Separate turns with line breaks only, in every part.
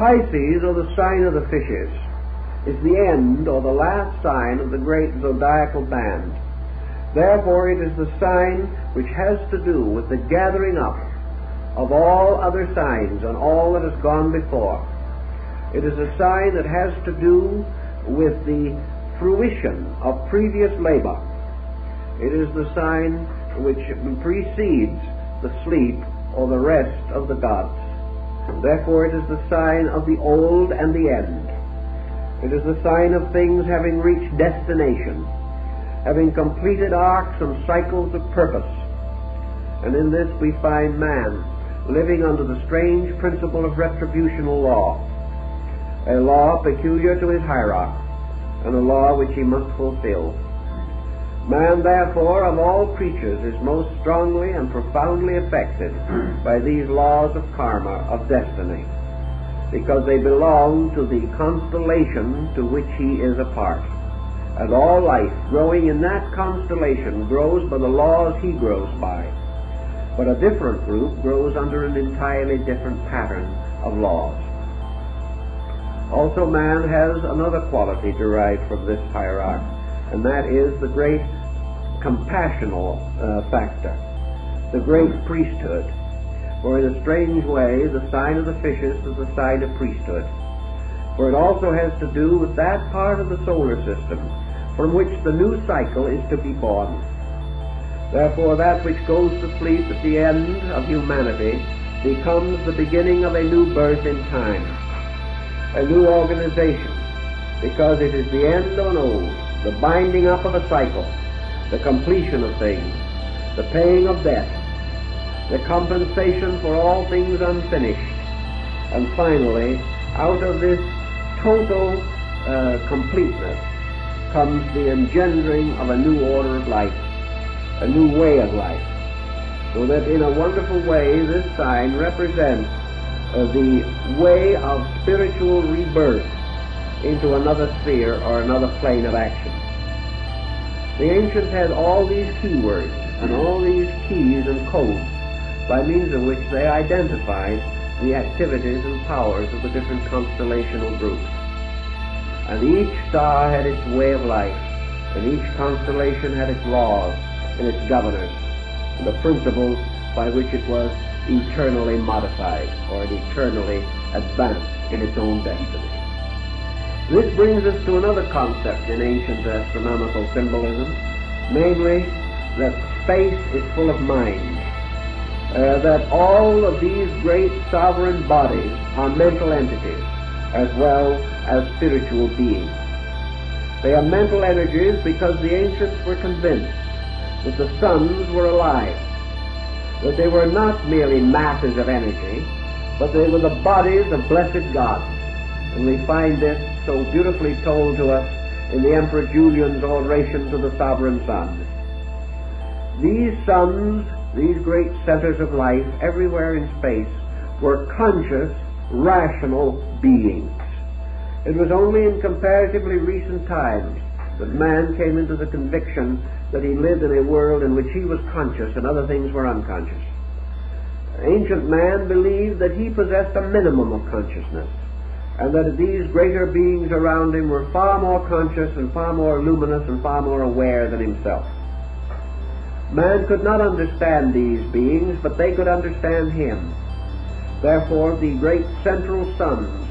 Pisces, or the sign of the fishes, is the end or the last sign of the great zodiacal band. Therefore, it is the sign which has to do with the gathering up of all other signs and all that has gone before. It is a sign that has to do with the fruition of previous labor. It is the sign which precedes the sleep or the rest of the gods. Therefore, it is the sign of the old and the end. It is the sign of things having reached destination, having completed arcs and cycles of purpose. And in this we find man living under the strange principle of retributional law, a law peculiar to his hierarchy, and a law which he must fulfill. Man, therefore, of all creatures, is most strongly and profoundly affected by these laws of karma, of destiny, because they belong to the constellation to which he is a part. And all life growing in that constellation grows by the laws he grows by. But a different group grows under an entirely different pattern of laws. Also, man has another quality derived from this hierarchy, and that is the great compassional factor, the great priesthood. For in a strange way, the sign of the fishes is the sign of priesthood. For it also has to do with that part of the solar system from which the new cycle is to be born. Therefore, that which goes to sleep at the end of humanity becomes the beginning of a new birth in time, a new organization, because it is the end of an old, the binding up of a cycle, the completion of things, the paying of debt, the compensation for all things unfinished, and finally, out of this total completeness comes the engendering of a new order of life, a new way of life. So that in a wonderful way, this sign represents the way of spiritual rebirth into another sphere or another plane of action. The ancients had all these keywords and all these keys and codes by means of which they identified the activities and powers of the different constellational groups. And each star had its way of life, and each constellation had its laws and its governors, and the principles by which it was eternally modified, or it eternally advanced in its own destiny. This brings us to another concept in ancient astronomical symbolism, namely that space is full of mind, that all of these great sovereign bodies are mental entities as well as spiritual beings. They are mental energies because the ancients were convinced that the suns were alive, that they were not merely masses of energy, but they were the bodies of blessed gods. And we find this so beautifully told to us in the Emperor Julian's oration to the sovereign sun. These suns, these great centers of life everywhere in space, were conscious, rational beings. It was only in comparatively recent times that man came into the conviction that he lived in a world in which he was conscious and other things were unconscious. Ancient man believed that he possessed a minimum of consciousness, and that these greater beings around him were far more conscious and far more luminous and far more aware than himself. Man could not understand these beings, but they could understand him. Therefore, the great central suns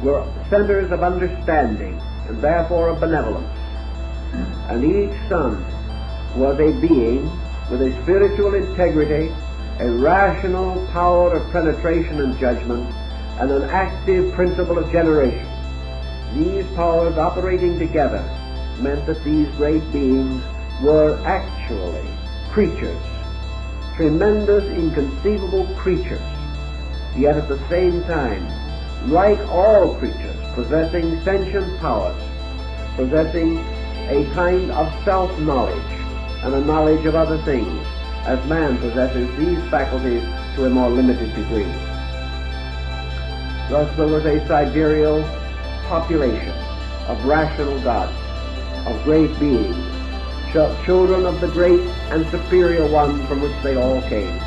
were centers of understanding, and therefore of benevolence. And each sun was a being with a spiritual integrity, a rational power of penetration and judgment, and an active principle of generation. These powers operating together meant that these great beings were actually creatures, tremendous, inconceivable creatures, yet at the same time, like all creatures, possessing sentient powers, possessing a kind of self-knowledge and a knowledge of other things, as man possesses these faculties to a more limited degree. Thus there was a sidereal population of rational gods, of great beings, children of the great and superior one from which they all came.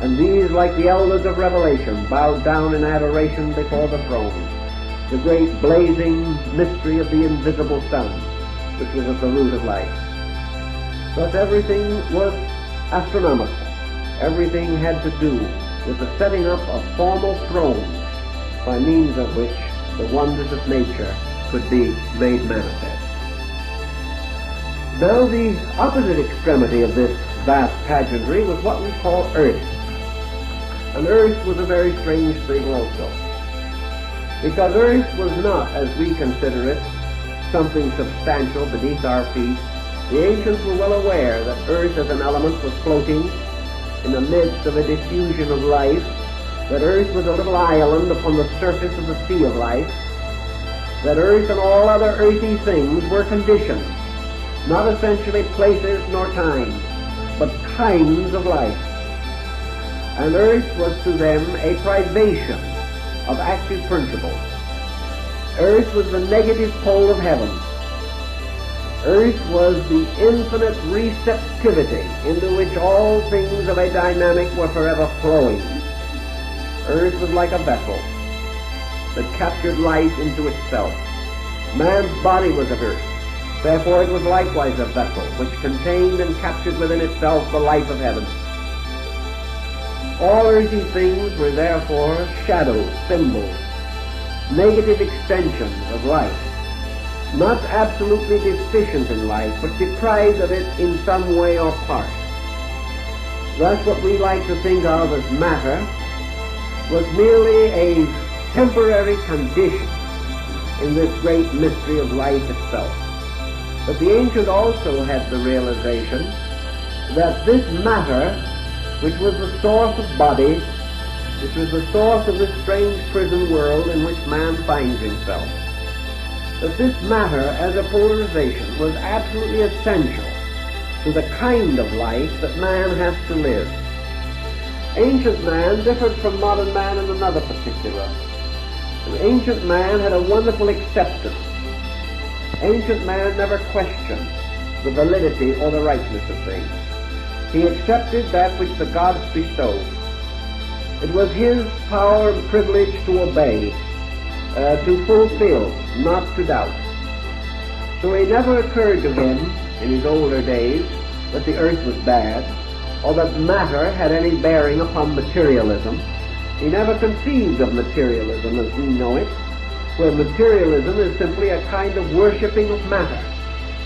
And these, like the elders of Revelation, bowed down in adoration before the throne, the great blazing mystery of the invisible sun, which was at the root of life. Thus everything was astronomical. Everything had to do with the setting up of formal thrones by means of which the wonders of nature could be made manifest. Now the opposite extremity of this vast pageantry was what we call earth. And earth was a very strange thing also, because earth was not, as we consider it, something substantial beneath our feet. The ancients were well aware that earth as an element was floating in the midst of a diffusion of life, that earth was a little island upon the surface of the sea of life, that earth and all other earthy things were conditions, not essentially places nor times, but kinds of life. And earth was to them a privation of active principles. Earth was the negative pole of heaven. Earth was the infinite receptivity into which all things of a dynamic were forever flowing. Earth was like a vessel that captured life into itself. Man's body was of earth. Therefore it was likewise a vessel which contained and captured within itself the life of heaven. All earthly things were therefore shadows, symbols, negative extensions of life, not absolutely deficient in life, but deprived of it in some way or part. Thus what we like to think of as matter was merely a temporary condition in this great mystery of life itself. But the ancient also had the realization that this matter, which was the source of body, which was the source of this strange prison world in which man finds himself, that this matter as a polarization was absolutely essential to the kind of life that man has to live. Ancient man differed from modern man in another particular. Ancient man had a wonderful acceptance. Ancient man never questioned the validity or the rightness of things. He accepted that which the gods bestowed. It was his power and privilege to obey, to fulfill, not to doubt. So it never occurred to him in his older days that the earth was bad, or that matter had any bearing upon materialism. He never conceived of materialism as we know it, where materialism is simply a kind of worshipping of matter,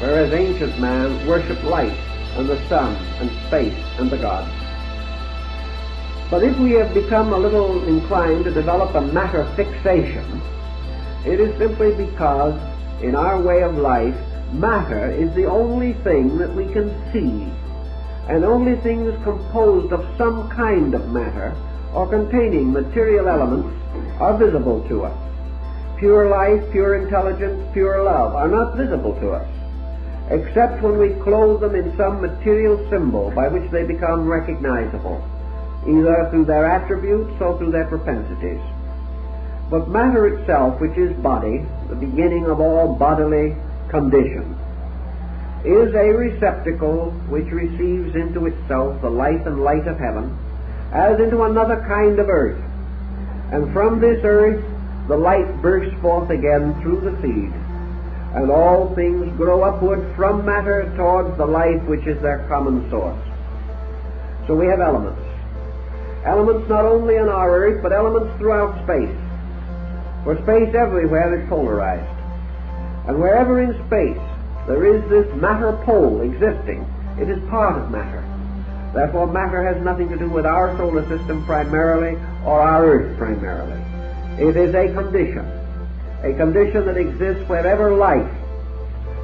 whereas ancient man worshipped light and the sun and space and the gods. But if we have become a little inclined to develop a matter fixation, it is simply because in our way of life, matter is the only thing that we can see, and only things composed of some kind of matter or containing material elements are visible to us. Pure life, pure intelligence, pure love are not visible to us, except when we clothe them in some material symbol by which they become recognizable, either through their attributes or through their propensities. But matter itself, which is body, the beginning of all bodily conditions, is a receptacle which receives into itself the life and light of heaven, as into another kind of earth. And from this earth the light bursts forth again through the seed, and all things grow upward from matter towards the life which is their common source. So we have elements. Elements not only on our earth, but elements throughout space. For space everywhere is polarized. And wherever in space there is this matter pole existing, it is part of matter. Therefore matter has nothing to do with our solar system primarily or our earth primarily. It is a condition that exists wherever life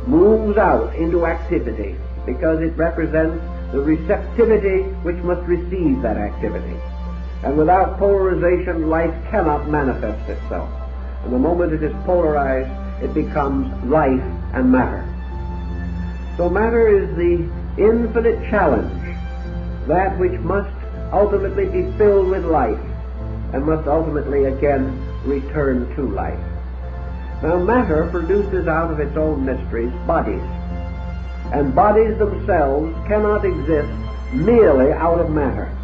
moves out into activity, because it represents the receptivity which must receive that activity. And without polarization, life cannot manifest itself. And the moment it is polarized, it becomes life and matter. So matter is the infinite challenge, that which must ultimately be filled with life and must ultimately again return to life. Now matter produces out of its own mysteries bodies, and bodies themselves cannot exist merely out of matter.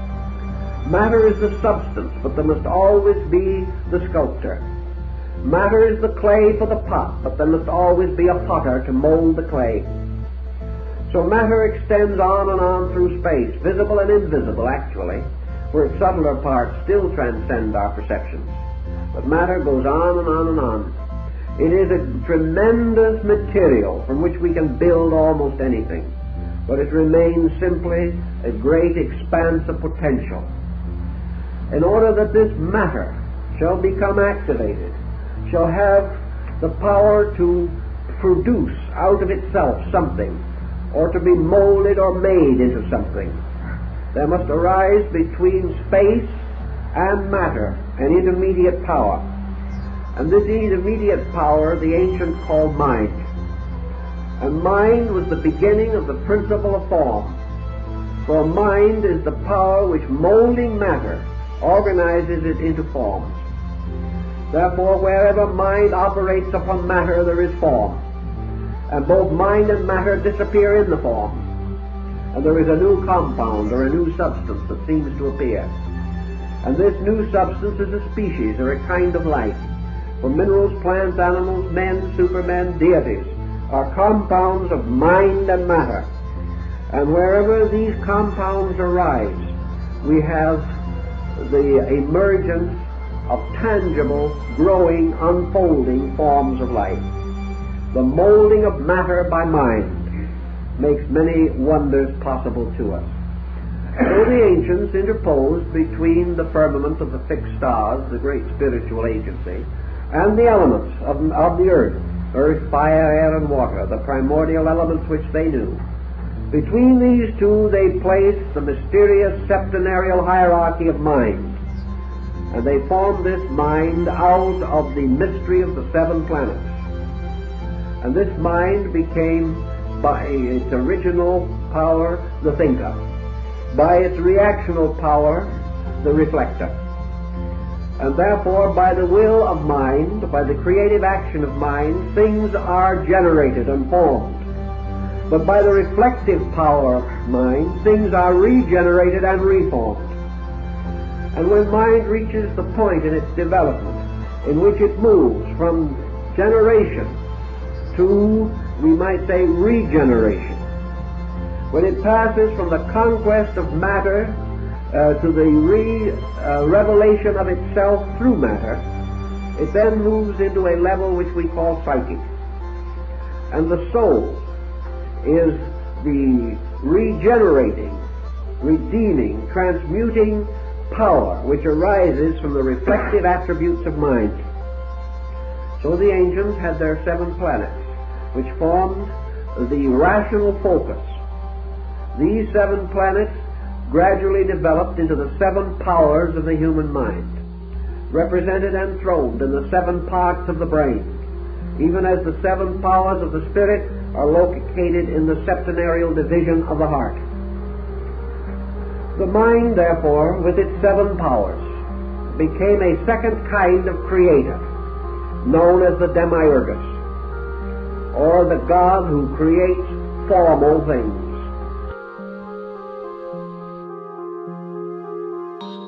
Matter is the substance, but there must always be the sculptor. Matter is the clay for the pot, but there must always be a potter to mold the clay. So matter extends on and on through space, visible and invisible actually, where its subtler parts still transcend our perceptions. But matter goes on and on and on. It is a tremendous material from which we can build almost anything, but it remains simply a great expanse of potential. In order that this matter shall become activated, shall have the power to produce out of itself something, or to be molded or made into something, there must arise between space and matter an intermediate power. And this intermediate power the ancients called mind. And mind was the beginning of the principle of form. For mind is the power which, molding matter, organizes it into forms. Therefore, wherever mind operates upon matter, there is form. And both mind and matter disappear in the form. And there is a new compound or a new substance that seems to appear. And this new substance is a species or a kind of life. For minerals, plants, animals, men, supermen, deities are compounds of mind and matter. And wherever these compounds arise, we have the emergence of tangible, growing, unfolding forms of life. The molding of matter by mind makes many wonders possible to us. So the ancients interposed between the firmament of the fixed stars, the great spiritual agency, and the elements of the earth, fire, air, and water, the primordial elements which they knew. Between these two they placed the mysterious septenarial hierarchy of mind, and they formed this mind out of the mystery of the seven planets. And this mind became, by its original power, the thinker, by its reactional power, the reflector. And therefore, by the will of mind, by the creative action of mind, things are generated and formed. But by the reflective power of mind, things are regenerated and reformed. And when mind reaches the point in its development in which it moves from generation to, we might say, regeneration, when it passes from the conquest of matter to the revelation of itself through matter, it then moves into a level which we call psychic. And the soul is the regenerating, redeeming, transmuting power which arises from the reflective attributes of mind. So the ancients had their seven planets, which formed the rational focus. These seven planets gradually developed into the seven powers of the human mind, represented and throned in the seven parts of the brain, even as the seven powers of the spirit are located in the septenarial division of the heart. The mind, therefore, with its seven powers, became a second kind of creator, known as the demiurgus, or the God who creates formal things.